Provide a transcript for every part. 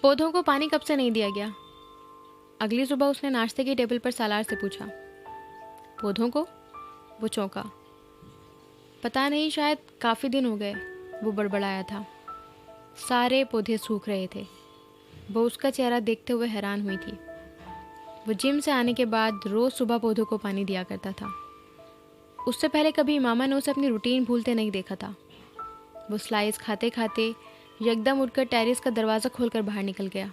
पौधों को पानी कब से नहीं दिया गया? अगली सुबह उसने नाश्ते की टेबल पर सालार से पूछा। पौधों को? वो चौंका। पता नहीं, शायद काफ़ी दिन हो गए, वो बड़बड़ाया था। सारे पौधे सूख रहे थे। वो उसका चेहरा देखते हुए हैरान हुई थी। वो जिम से आने के बाद रोज़ सुबह पौधों को पानी दिया करता था। उससे पहले कभी इमामा ने उसे अपनी रूटीन भूलते नहीं देखा था। वो स्लाइस खाते खाते यकदम उठकर टेरेस का दरवाज़ा खोलकर बाहर निकल गया।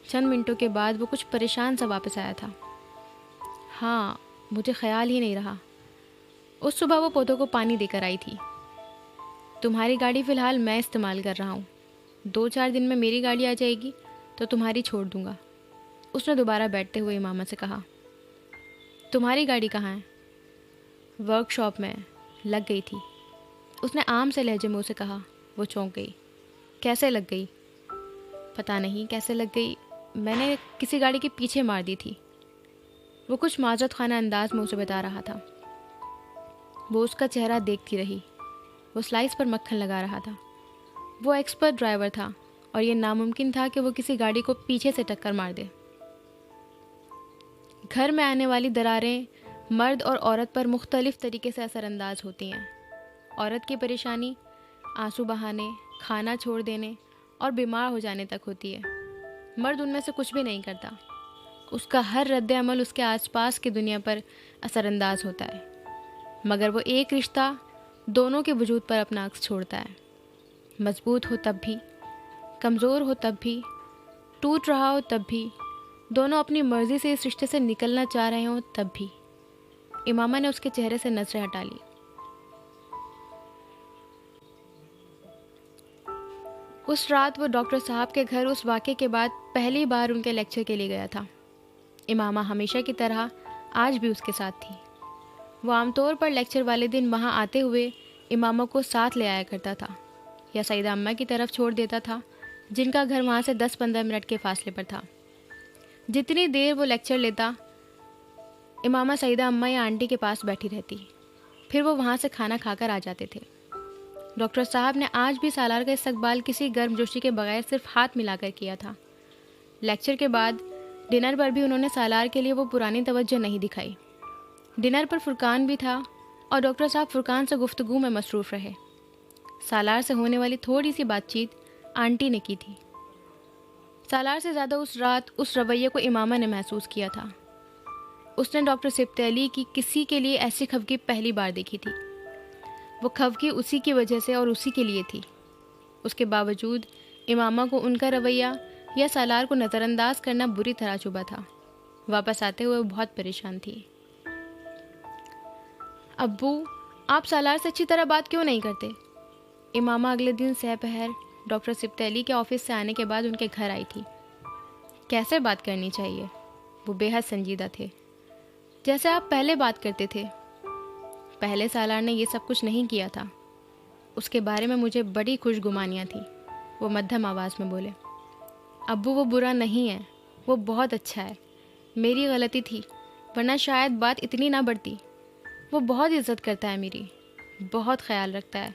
चंद मिनटों के बाद वो कुछ परेशान सा वापस आया था। हाँ, मुझे ख्याल ही नहीं रहा। उस सुबह वो पौधों को पानी देकर आई थी। तुम्हारी गाड़ी फ़िलहाल मैं इस्तेमाल कर रहा हूँ। 2-4 दिन में मेरी गाड़ी आ जाएगी तो तुम्हारी छोड़ दूँगा, उसने दोबारा बैठते हुए इमामा से कहा। तुम्हारी गाड़ी कहाँ है? वर्कशॉप में लग गई थी, उसने आम से लहजे में उसे कहा। वो चौंक गई। कैसे लग गई? पता नहीं कैसे लग गई, मैंने किसी गाड़ी के पीछे मार दी थी, वो कुछ माजरत खाना अंदाज में उसे बता रहा था। वो उसका चेहरा देखती रही। वो स्लाइस पर मक्खन लगा रहा था। वो एक्सपर्ट ड्राइवर था और ये नामुमकिन था कि वो किसी गाड़ी को पीछे से टक्कर मार दे। घर में आने वाली दरारें मर्द और औरत पर मुख्तलिफ तरीके से असरअंदाज होती हैं। औरत की परेशानी आंसू बहाने, खाना छोड़ देने और बीमार हो जाने तक होती है। मर्द उनमें से कुछ भी नहीं करता। उसका हर रद्द अमल उसके आसपास की दुनिया पर असरअंदाज होता है, मगर वो एक रिश्ता दोनों के वजूद पर अपना अक्स छोड़ता है। मजबूत हो तब भी, कमज़ोर हो तब भी, टूट रहा हो तब भी, दोनों अपनी मर्ज़ी से इस रिश्ते से निकलना चाह रहे हों तब भी। इमामा ने उसके चेहरे से नज़रें हटा ली। उस रात वो डॉक्टर साहब के घर उस वाक़े के बाद पहली बार उनके लेक्चर के लिए गया था। इमामा हमेशा की तरह आज भी उसके साथ थी। वो आमतौर पर लेक्चर वाले दिन वहाँ आते हुए इमामा को साथ ले आया करता था या सईदा अम्मा की तरफ छोड़ देता था, जिनका घर वहाँ से 10-15 मिनट के फासले पर था। जितनी देर वो लेक्चर लेता, इमामा सईदा अम्मा या आंटी के पास बैठी रहती, फिर वो वहाँ से खाना खाकर आ जाते थे। डॉक्टर साहब ने आज भी सालार का इस्तकबाल किसी गर्मजोशी के बगैर सिर्फ हाथ मिलाकर किया था। लेक्चर के बाद डिनर पर भी उन्होंने सालार के लिए वो पुरानी तवज्जो नहीं दिखाई। डिनर पर फुरकान भी था और डॉक्टर साहब फुरकान से गुफ्तगू में मसरूफ़ रहे। सालार से होने वाली थोड़ी सी बातचीत आंटी ने की थी। सालार से ज़्यादा उस रात उस रवैये को इमामा ने महसूस किया था। उसने डॉक्टर सिब्ते अली की किसी के लिए ऐसी खफगी पहली बार देखी थी। वो खफगी उसी की वजह से और उसी के लिए थी। उसके बावजूद इमामा को उनका रवैया या सालार को नज़रअंदाज करना बुरी तरह चुभा था। वापस आते हुए वो बहुत परेशान थी। अब्बू, आप सालार से अच्छी तरह बात क्यों नहीं करते? इमामा अगले दिन सहपहर डॉक्टर सिब्ते अली के ऑफिस से आने के बाद उनके घर आई थी। कैसे बात करनी चाहिए? वो बेहद संजीदा थे। जैसे आप पहले बात करते थे। पहले सालार ने ये सब कुछ नहीं किया था। उसके बारे में मुझे बड़ी खुशगुमानियाँ थी, वो मध्यम आवाज़ में बोले। अब्बू, वो बुरा नहीं है, वो बहुत अच्छा है। मेरी गलती थी, वरना शायद बात इतनी ना बढ़ती। वो बहुत इज़्ज़त करता है मेरी, बहुत ख्याल रखता है,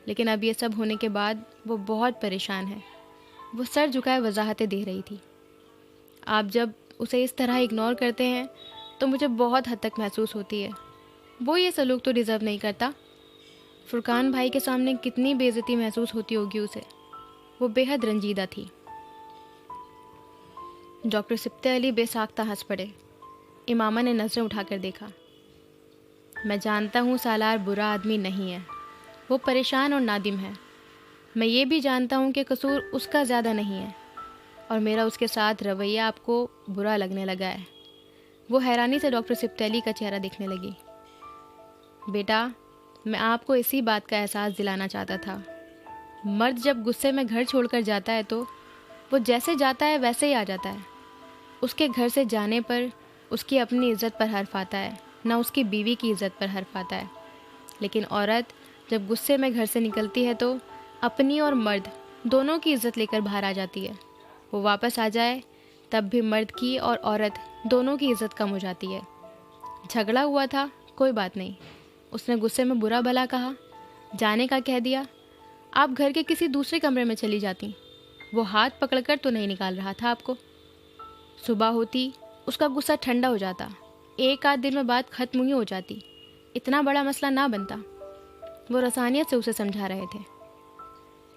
लेकिन अब ये सब होने के बाद वो बहुत परेशान है। वो सर झुकाए वजाहतें दे रही थी। आप जब उसे इस तरह इग्नोर करते हैं तो मुझे बहुत हद तक महसूस होती है। वो ये सलूक तो डिज़र्व नहीं करता। फुरकान भाई के सामने कितनी बेइज्जती महसूस होती होगी उसे। वो बेहद रंजीदा थी। डॉक्टर सिब्ते अली बेसाख्ता हंस पड़े। इमामा ने नज़रें उठाकर देखा। मैं जानता हूँ सालार बुरा आदमी नहीं है, वो परेशान और नादिम है। मैं ये भी जानता हूँ कि कसूर उसका ज़्यादा नहीं है और मेरा उसके साथ रवैया आपको बुरा लगने लगा है। वो हैरानी से डॉक्टर सिब्ते अली का चेहरा देखने लगी। बेटा, मैं आपको इसी बात का एहसास दिलाना चाहता था। मर्द जब गुस्से में घर छोड़कर जाता है तो वो जैसे जाता है वैसे ही आ जाता है। उसके घर से जाने पर उसकी अपनी इज़्ज़त पर हर्फ आता है, ना उसकी बीवी की इज़्ज़त पर हर्फ आता है। लेकिन औरत जब गुस्से में घर से निकलती है तो अपनी और मर्द दोनों की इज़्ज़त लेकर बाहर आ जाती है। वो वापस आ जाए तब भी मर्द की और औरत दोनों की इज़्ज़त कम हो जाती है। झगड़ा हुआ था, कोई बात नहीं, उसने गुस्से में बुरा भला कहा, जाने का कह दिया, आप घर के किसी दूसरे कमरे में चली जाती। वो हाथ पकड़कर तो नहीं निकाल रहा था आपको। सुबह होती उसका गुस्सा ठंडा हो जाता, एक आध दिन में बात खत्म ही हो जाती, इतना बड़ा मसला ना बनता। वो रसानियत से उसे समझा रहे थे।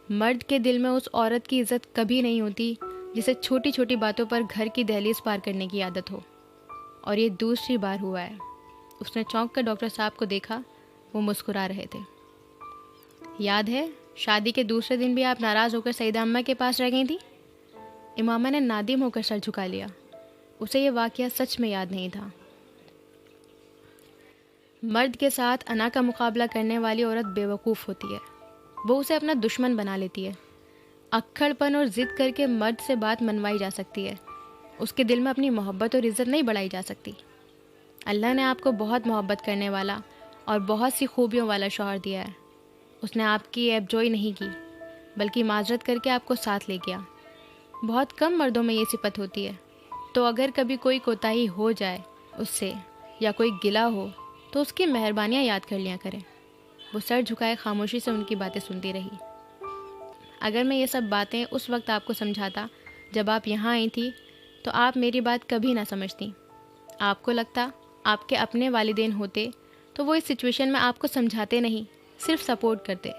मर्द के दिल में उस औरत की इज्जत कभी नहीं होती जिसे छोटी छोटी बातों पर घर की दहलीज पार करने की आदत हो। और ये दूसरी बार हुआ है। उसने चौंक कर डॉक्टर साहब को देखा, वो मुस्कुरा रहे थे। याद है शादी के दूसरे दिन भी आप नाराज़ होकर सईदा अम्मा के पास रह गई थी? इमामा ने नादिम होकर सर झुका लिया। उसे ये वाक़या सच में याद नहीं था। मर्द के साथ अना का मुकाबला करने वाली औरत बेवकूफ़ होती है। वो उसे अपना दुश्मन बना लेती है। अक्खड़पन और ज़िद करके मर्द से बात मनवाई जा सकती है, उसके दिल में अपनी मोहब्बत और इज़्ज़त नहीं बढ़ाई जा सकती। अल्लाह ने आपको बहुत मोहब्बत करने वाला और बहुत सी खूबियों वाला शौहर दिया है। उसने आपकी ऐबजोई नहीं की, बल्कि माजरत करके आपको साथ ले गया। बहुत कम मर्दों में ये सिफत होती है। तो अगर कभी कोई कोताही हो जाए उससे या कोई गिला हो तो उसकी मेहरबानियाँ याद कर लिया करें। वो सर झुकाए खामोशी से उनकी बातें सुनती रही। अगर मैं ये सब बातें उस वक्त आपको समझाता जब आप यहाँ आई थी तो आप मेरी बात कभी ना समझती। आपको लगता आपके अपने वालिदैन होते तो वो इस सिचुएशन में आपको समझाते नहीं, सिर्फ सपोर्ट करते।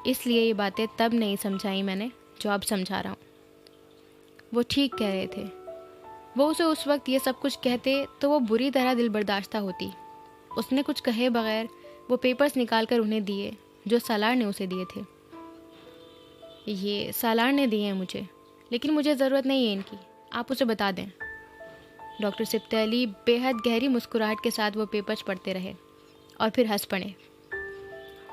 इसलिए ये बातें तब नहीं समझाई मैंने जो अब समझा रहा हूँ। वो ठीक कह रहे थे। वो उसे उस वक्त ये सब कुछ कहते तो वो बुरी तरह दिल बर्दाश्ता होती। उसने कुछ कहे बगैर वो पेपर्स निकाल कर उन्हें दिए जो सालार ने उसे दिए थे। ये सालार ने दिए हैं मुझे, लेकिन मुझे ज़रूरत नहीं है इनकी, आप उसे बता दें। डॉक्टर सिब्ते अली बेहद गहरी मुस्कुराहट के साथ वो पेपर्स पढ़ते रहे और फिर हंस पड़े।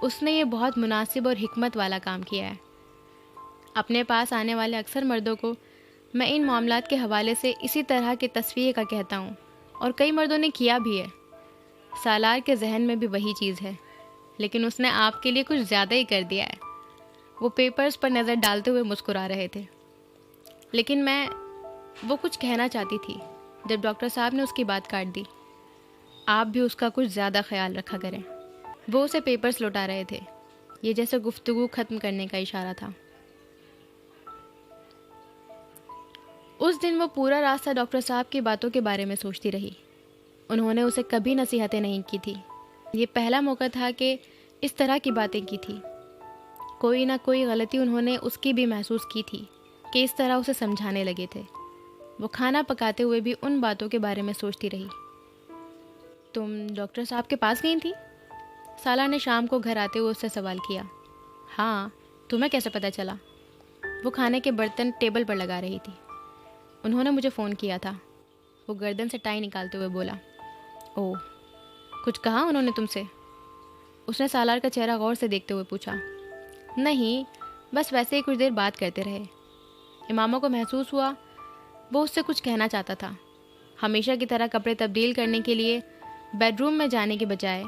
उसने ये बहुत मुनासिब और हिकमत वाला काम किया है। अपने पास आने वाले अक्सर मर्दों को मैं इन मामलात के हवाले से इसी तरह के तस्वीर का कहता हूँ, और कई मर्दों ने किया भी है। सालार के जहन में भी वही चीज़ है, लेकिन उसने आपके लिए कुछ ज़्यादा ही कर दिया है। वो पेपर्स पर नज़र डालते हुए मुस्कुरा रहे थे। लेकिन मैं वो कुछ कहना चाहती थी जब डॉक्टर साहब ने उसकी बात काट दी। आप भी उसका कुछ ज़्यादा ख्याल रखा करें। वो उसे पेपर्स लौटा रहे थे, ये जैसे गुफ्तगू ख़त्म करने का इशारा था। उस दिन वो पूरा रास्ता डॉक्टर साहब की बातों के बारे में सोचती रही। उन्होंने उसे कभी नसीहतें नहीं की थी। ये पहला मौका था कि इस तरह की बातें की थी। कोई ना कोई गलती उन्होंने उसकी भी महसूस की थी कि इस तरह उसे समझाने लगे थे। वो खाना पकाते हुए भी उन बातों के बारे में सोचती रही। तुम डॉक्टर साहब के पास गई थी? साला ने शाम को घर आते हुए उससे सवाल किया। हाँ, तुम्हें कैसे पता चला? वो खाने के बर्तन टेबल पर लगा रही थी। उन्होंने मुझे फ़ोन किया था। वो गर्दन से टाई निकालते हुए बोला। ओह, कुछ कहा उन्होंने तुमसे? उसने सालार का चेहरा गौर से देखते हुए पूछा। नहीं, बस वैसे ही कुछ देर बात करते रहे। इमामा को महसूस हुआ वो उससे कुछ कहना चाहता था। हमेशा की तरह कपड़े तब्दील करने के लिए बेडरूम में जाने के बजाय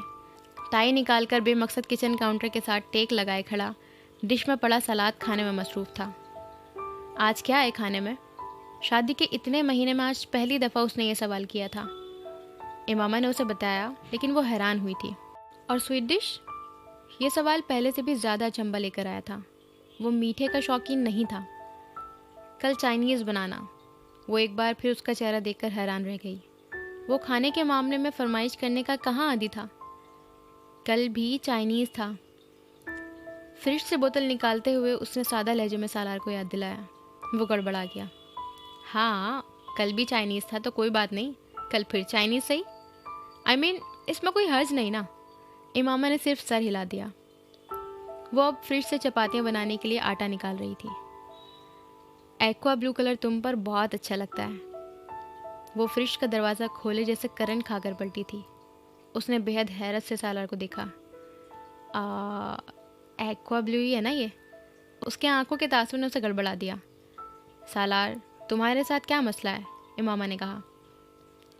टाई निकालकर बेमकसद किचन काउंटर के साथ टेक लगाए खड़ा डिश में पड़ा सलाद खाने में मसरूफ़ था। आज क्या है खाने में? शादी के इतने महीने में आज पहली दफ़ा उसने ये सवाल किया था। इमामा ने उसे बताया, लेकिन वो हैरान हुई थी। और स्वीट डिश? ये सवाल पहले से भी ज़्यादा अचंभा लेकर आया था। वो मीठे का शौकीन नहीं था। कल चाइनीज़ बनाना। वो एक बार फिर उसका चेहरा देखकर हैरान रह गई। वो खाने के मामले में फरमाइश करने का कहाँ आदी था। कल भी चाइनीज़ था। फ्रिज से बोतल निकालते हुए उसने सादा लहजे में सालार को याद दिलाया। वो गड़बड़ा गया। हाँ, कल भी चाइनीज़ था तो कोई बात नहीं, कल फिर चाइनीज़ सही। I mean, इसमें कोई हर्ज नहीं ना। इमामा ने सिर्फ सर हिला दिया। वो अब फ्रिज से चपातियाँ बनाने के लिए आटा निकाल रही थी। एक्वा ब्लू कलर तुम पर बहुत अच्छा लगता है। वो फ्रिज का दरवाज़ा खोले जैसे करंट खाकर पलटी थी। उसने बेहद हैरत से सालार को देखा। एक्वा ब्लू ही है ना ये? उसके आंखों के तासुर ने उसे गड़बड़ा दिया। सालार, तुम्हारे साथ क्या मसला है? इमामा ने कहा।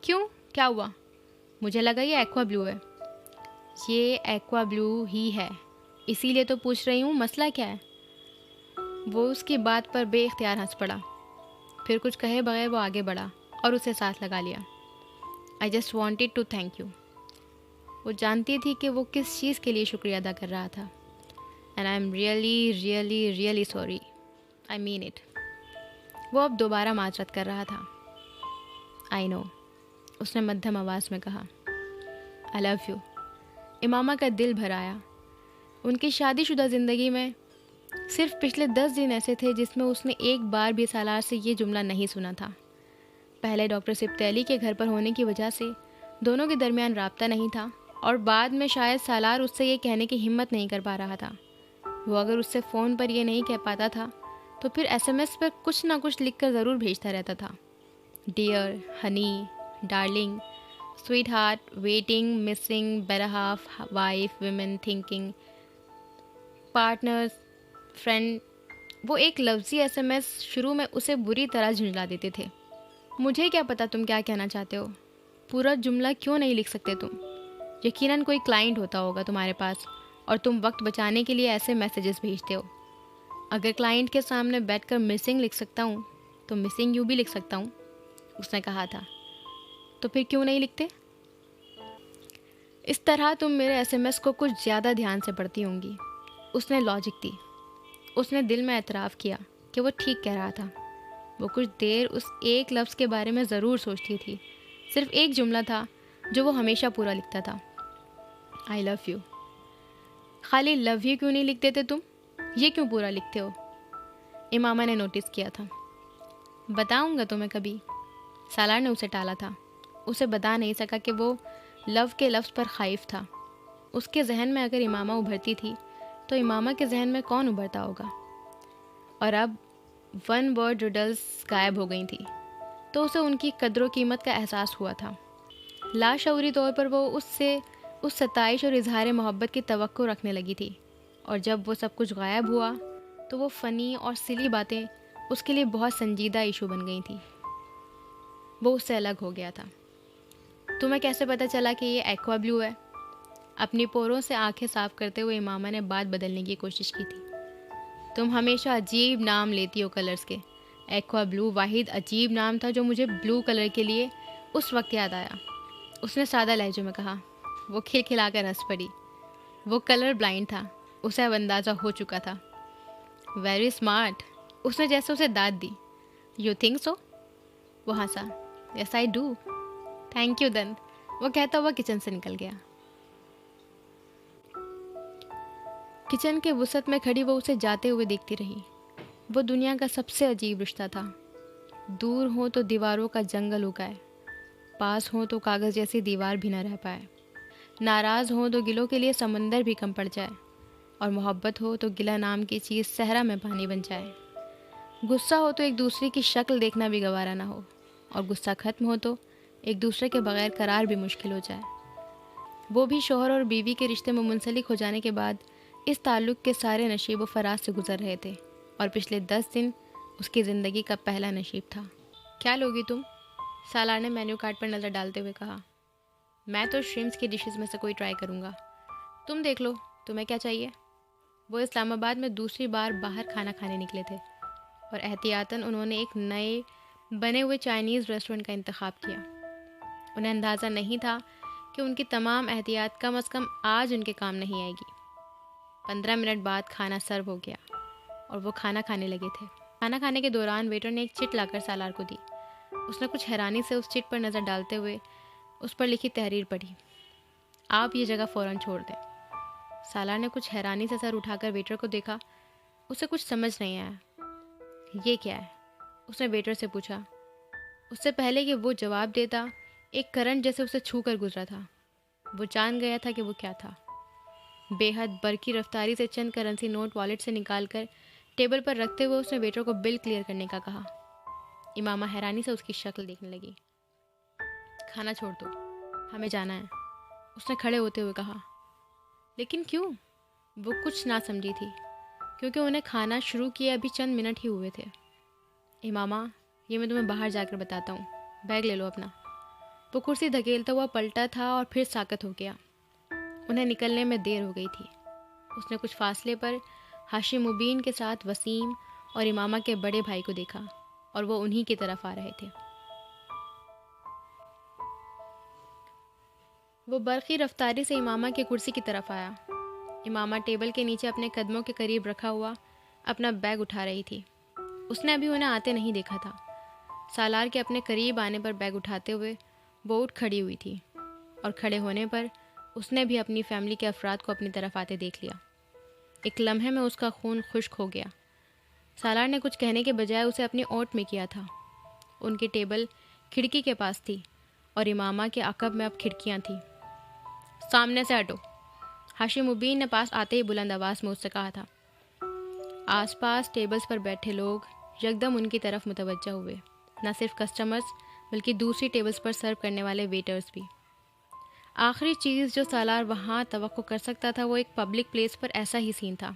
क्यों, क्या हुआ? मुझे लगा ये एक्वा ब्लू है। ये एक्वा ब्लू ही है, इसीलिए तो पूछ रही हूँ, मसला क्या है? वो उसकी बात पर बेइख्तियार हंस पड़ा। फिर कुछ कहे बगैर वो आगे बढ़ा और उसे साथ लगा लिया। I just wanted to thank you. वो जानती थी कि वो किस चीज़ के लिए शुक्रिया अदा कर रहा था। And I am really really really sorry. I mean it. वो अब दोबारा माजरत कर रहा था। आई नो, उसने मध्यम आवाज़ में कहा। I love you. इमामा का दिल भर आया। उनकी शादीशुदा ज़िंदगी में सिर्फ पिछले 10 दिन ऐसे थे जिसमें उसने एक बार भी सालार से ये जुमला नहीं सुना था। पहले डॉक्टर सिप्तेली के घर पर होने की वजह से दोनों के दरमियान राब्ता नहीं था, और बाद में शायद सालार उससे ये कहने की हिम्मत नहीं कर पा रहा था। वो अगर उससे फ़ोन पर ये नहीं कह पाता था तो फिर एसएमएस पर कुछ ना कुछ लिखकर ज़रूर भेजता रहता था। Dear, honey, darling, sweet heart, waiting, missing, better half, wife, women, thinking, partners, friend. वो एक लफ्ज़ी एसएमएस शुरू में उसे बुरी तरह झुंझला देते थे। मुझे क्या पता तुम क्या कहना चाहते हो, पूरा जुमला क्यों नहीं लिख सकते तुम? यकीनन कोई क्लाइंट होता होगा तुम्हारे पास और तुम वक्त बचाने के लिए ऐसे मैसेजेस भेजते हो। अगर क्लाइंट के सामने बैठकर मिसिंग लिख सकता हूँ तो मिसिंग यू भी लिख सकता हूँ, उसने कहा था। तो फिर क्यों नहीं लिखते? इस तरह तुम मेरे एसएमएस को कुछ ज़्यादा ध्यान से पढ़ती होंगी, उसने लॉजिक दी। उसने दिल में एतराफ़ किया कि वो ठीक कह रहा था। वो कुछ देर उस एक लफ्ज़ के बारे में ज़रूर सोचती थी। सिर्फ एक जुमला था जो वो हमेशा पूरा लिखता था, आई लव यू। खाली लव यू क्यों नहीं लिख देते तुम? ये क्यों पूरा लिखते हो? इमामा ने नोटिस किया था। बताऊंगा तुम्हें कभी, सालार ने उसे टाला था। उसे बता नहीं सका कि वो लव के लफ्ज़ पर खाइफ था। उसके जहन में अगर इमामा उभरती थी तो इमामा के जहन में कौन उभरता होगा? और अब वन वर्ड रिडल्स गायब हो गई थी तो उसे उनकी कदर कीमत का एहसास हुआ था। लाशऊरी तौर पर वो उससे उस सताइश और इजहार मोहब्बत की तवक्को रखने लगी थी, और जब वो सब कुछ गायब हुआ तो वो फ़नी और सिली बातें उसके लिए बहुत संजीदा इशू बन गई थी। वो उससे अलग हो गया था। तुम्हें कैसे पता चला कि ये एक्वा ब्लू है? अपनी पोरों से आंखें साफ करते हुए इमामा ने बात बदलने की कोशिश की थी। तुम हमेशा अजीब नाम लेती हो कलर्स के। एक्वा ब्लू वाहिद अजीब नाम था जो मुझे ब्लू कलर के लिए उस वक्त याद आया, उसने सादा लहजे में कहा। वो खिलखिलाकर हंस पड़ी। वो कलर ब्लाइंड था, उसे अब अंदाज़ा हो चुका था। वेरी स्मार्ट, उसने जैसे उसे दाद दी। You think so? वो हंसा। Yes I do. Thank you then, वो कहता हुआ किचन से निकल गया। किचन के वसत में खड़ी वो उसे जाते हुए देखती रही। वो दुनिया का सबसे अजीब रिश्ता था। दूर हो तो दीवारों का जंगल उगाए, पास हो तो कागज़ जैसी दीवार भी न रह पाए। नाराज़ हो तो गिलों के लिए समंदर भी कम पड़ जाए, और मोहब्बत हो तो गिला नाम की चीज़ सहरा में पानी बन जाए। गुस्सा हो तो एक दूसरे की शक्ल देखना भी गवारा ना हो, और गुस्सा ख़त्म हो तो एक दूसरे के बगैर करार भी मुश्किल हो जाए। वो भी शौहर और बीवी के रिश्ते में मुंसलिक हो जाने के बाद इस ताल्लुक़ के सारे नशीब व फराज से गुजर रहे थे, और पिछले 10 दिन उसकी ज़िंदगी का पहला नशीब था। क्या लोगी तुम? सालार ने मेन्यू कार्ड पर नज़र डालते हुए कहा। मैं तो श्रिम्स की डिशेस में से कोई ट्राई करूँगा, तुम देख लो तुम्हें क्या चाहिए। वो इस्लामाबाद में दूसरी बार बाहर खाना खाने निकले थे, और एहतियातन उन्होंने एक नए बने हुए चाइनीज़ रेस्टोरेंट का इंतखाब किया। उन्हें अंदाज़ा नहीं था कि उनकी तमाम एहतियात कम अज़ कम आज उनके काम नहीं आएगी। 15 मिनट बाद खाना सर्व हो गया और वो खाना खाने लगे थे। खाना खाने के दौरान वेटर ने एक चिट लाकर सालार को दी। उसने कुछ हैरानी से उस चिट पर नज़र डालते हुए उस पर लिखी तहरीर पढ़ी। आप ये जगह फ़ौरन छोड़ दें। सालार ने कुछ हैरानी से सर उठाकर वेटर को देखा। उसे कुछ समझ नहीं आया। ये क्या है? उसने वेटर से पूछा। उससे पहले कि वो जवाब देता, एक करंट जैसे उसे छू कर गुजरा था। वो जान गया था कि वो क्या था। बेहद बरकी रफ्तारी से चंद करेंसी नोट वॉलेट से निकालकर टेबल पर रखते हुए उसने वेटर को बिल क्लियर करने का कहा। इमामा हैरानी से उसकी शक्ल देखने लगी। खाना छोड़ दो, हमें जाना है, उसने खड़े होते हुए कहा। लेकिन क्यों? वो कुछ ना समझी थी, क्योंकि उन्हें खाना शुरू किए अभी चंद मिनट ही हुए थे। इमामा, ये मैं तुम्हें बाहर जाकर बताता हूँ, बैग ले लो अपना। वो कुर्सी धकेलता हुआ पलटा था और फिर साकत हो गया। उन्हें निकलने में देर हो गई थी। उसने कुछ फासले पर हाशिम मुबीन के साथ वसीम और इमामा के बड़े भाई को देखा, और वो उन्हीं की तरफ आ रहे थे। वो बरकी रफ्तारी से इमामा की कुर्सी की तरफ आया। इमामा टेबल के नीचे अपने कदमों के करीब रखा हुआ अपना बैग उठा रही थी। उसने अभी उन्हें आते नहीं देखा था। सालार के अपने करीब आने पर बैग उठाते हुए वो उठ खड़ी हुई थी और खड़े होने पर उसने भी अपनी फैमिली के अफराद को अपनी तरफ आते देख लिया। एक लम्हे में उसका खून खुश्क हो गया। सालार ने कुछ कहने के बजाय उसे अपनी ओट में किया था। उनकी टेबल खिड़की के पास थी और इमामा के अकब में अब खिड़कियाँ थीं। सामने से हटो, हाशिम मुबीन ने पास आते ही बुलंद आवाज़ में उससे कहा था। आसपास टेबल्स पर बैठे लोग यकदम उनकी तरफ मुतवज्जा हुए, न सिर्फ कस्टमर्स बल्कि दूसरी टेबल्स पर सर्व करने वाले वेटर्स भी। आखिरी चीज़ जो सालार वहाँ तवक्को कर सकता था वो एक पब्लिक प्लेस पर ऐसा ही सीन था।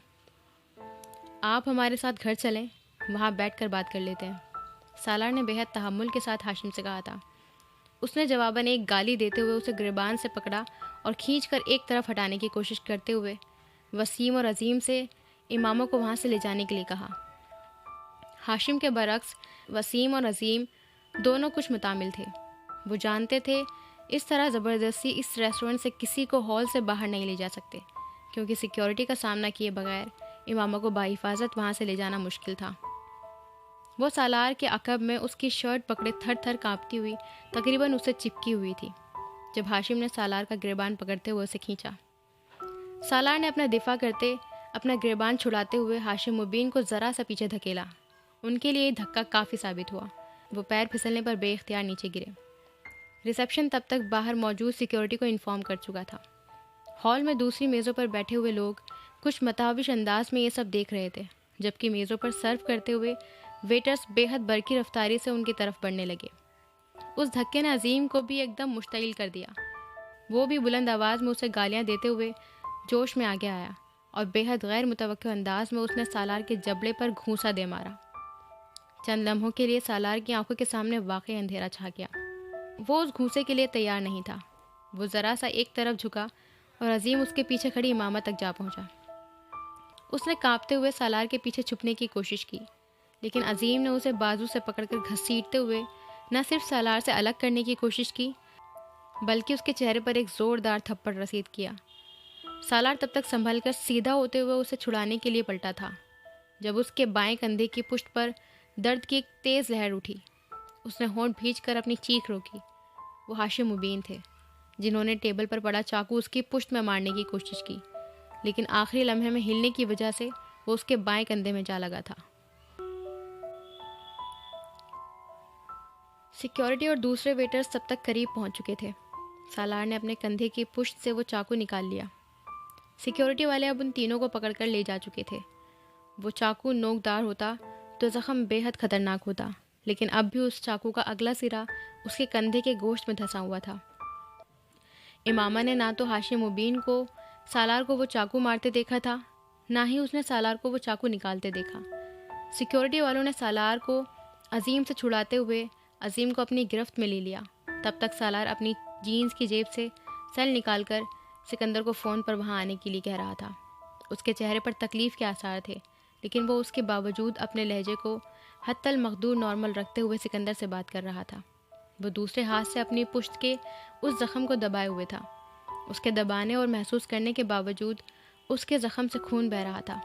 आप हमारे साथ घर चलें, वहाँ बैठकर बात कर लेते हैं, सालार ने बेहद तहम्मुल के साथ हाशिम से कहा था। उसने जवाबन एक गाली देते हुए उसे गिरबान से पकड़ा और खींचकर एक तरफ हटाने की कोशिश करते हुए वसीम और अजीम से इमामों को वहाँ से ले जाने के लिए कहा। हाशिम के बरक्स वसीम और अजीम दोनों कुछ मुतामिल थे। वो जानते थे इस तरह ज़बरदस्ती इस रेस्टोरेंट से किसी को हॉल से बाहर नहीं ले जा सकते, क्योंकि सिक्योरिटी का सामना किए बगैर इमामों को बाहिफाजत वहाँ से ले जाना मुश्किल था। वो सालार के अकब में उसकी शर्ट पकड़े थर थर काँपती हुई तकरीबन उससे चिपकी हुई थी जब हाशिम ने सालार का गिरबान पकड़ते हुए उसे खींचा। सालार ने अपना दिफा करते अपना गिरबान छुड़ाते हुए हाशिम मुबीन को ज़रा सा पीछे धकेला। उनके लिए धक्का काफ़ी साबित हुआ। वो पैर फिसलने पर बेख्तियार नीचे गिरे। रिसेप्शन तब तक बाहर मौजूद सिक्योरिटी को इन्फॉर्म कर चुका था। हॉल में दूसरी मेज़ों पर बैठे हुए लोग कुछ मताविश अंदाज में ये सब देख रहे थे, जबकि मेज़ों पर सर्व करते हुए वेटर्स बेहद बरकी रफ्तारी से उनकी तरफ बढ़ने लगे। उस धक्के ने अजीम को भी एकदम मुश्तइल कर दिया। वो भी बुलंद आवाज़ में उसे गालियाँ देते हुए जोश में आगे आया और बेहद गैर मुतवक्किल अंदाज में उसने सालार के जबड़े पर घूंसा दे मारा। चंद लम्हों के लिए सालार की आंखों के सामने वाकई अंधेरा छा गया। वो उस घूंसे के लिए तैयार नहीं था। वो ज़रा सा एक तरफ झुका और अजीम उसके पीछे खड़ी इमामा तक जा पहुंचा। उसने कांपते हुए सालार के पीछे छुपने की कोशिश की, लेकिन अजीम ने उसे बाजू से पकड़कर घसीटते हुए न सिर्फ सालार से अलग करने की कोशिश की, बल्कि उसके चेहरे पर एक ज़ोरदार थप्पड़ रसीद किया। सालार तब तक संभल कर सीधा होते हुए उसे छुड़ाने के लिए पलटा था जब उसके बाएं कंधे की पुष्ट पर दर्द की एक तेज़ लहर उठी। उसने होंठ भींचकर अपनी चीख रोकी। वो हाशिम मुबीन थे, जिन्होंने टेबल पर पड़ा चाकू उसकी पुष्ट में मारने की कोशिश की, लेकिन आखिरी लम्हे में हिलने की वजह से वो उसके बाएं कंधे में जा लगा था। सिक्योरिटी और दूसरे वेटर्स तब तक करीब पहुंच चुके थे। सालार ने अपने कंधे की पुष्ट से वो चाकू निकाल लिया। सिक्योरिटी वाले अब उन तीनों को पकड़कर ले जा चुके थे। वो चाकू नोकदार होता तो ज़ख्म बेहद ख़तरनाक होता, लेकिन अब भी उस चाकू का अगला सिरा उसके कंधे के गोश्त में धंसा हुआ था। इमामा ने ना तो हाशिम मुबीन को सालार को वो चाकू मारते देखा था, ना ही उसने सालार को वो चाकू निकालते देखा। सिक्योरिटी वालों ने सालार को अजीम से छुड़ाते हुए अजीम को अपनी गिरफ्त में ले लिया। तब तक सालार अपनी जीन्स की जेब से सेल निकालकर सिकंदर को फ़ोन पर वहाँ आने के लिए कह रहा था। उसके चेहरे पर तकलीफ़ के आसार थे, लेकिन वो उसके बावजूद अपने लहजे को हत्तल मखदूर नॉर्मल रखते हुए सिकंदर से बात कर रहा था। वो दूसरे हाथ से अपनी पुश्त के उस ज़ख़म को दबाए हुए था। उसके दबाने और महसूस करने के बावजूद उसके ज़ख़म से खून बह रहा था।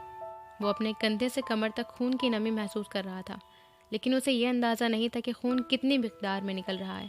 वो अपने कंधे से कमर तक खून की नमी महसूस कर रहा था, लेकिन उसे यह अंदाज़ा नहीं था कि खून कितनी मिक़दार में निकल रहा है।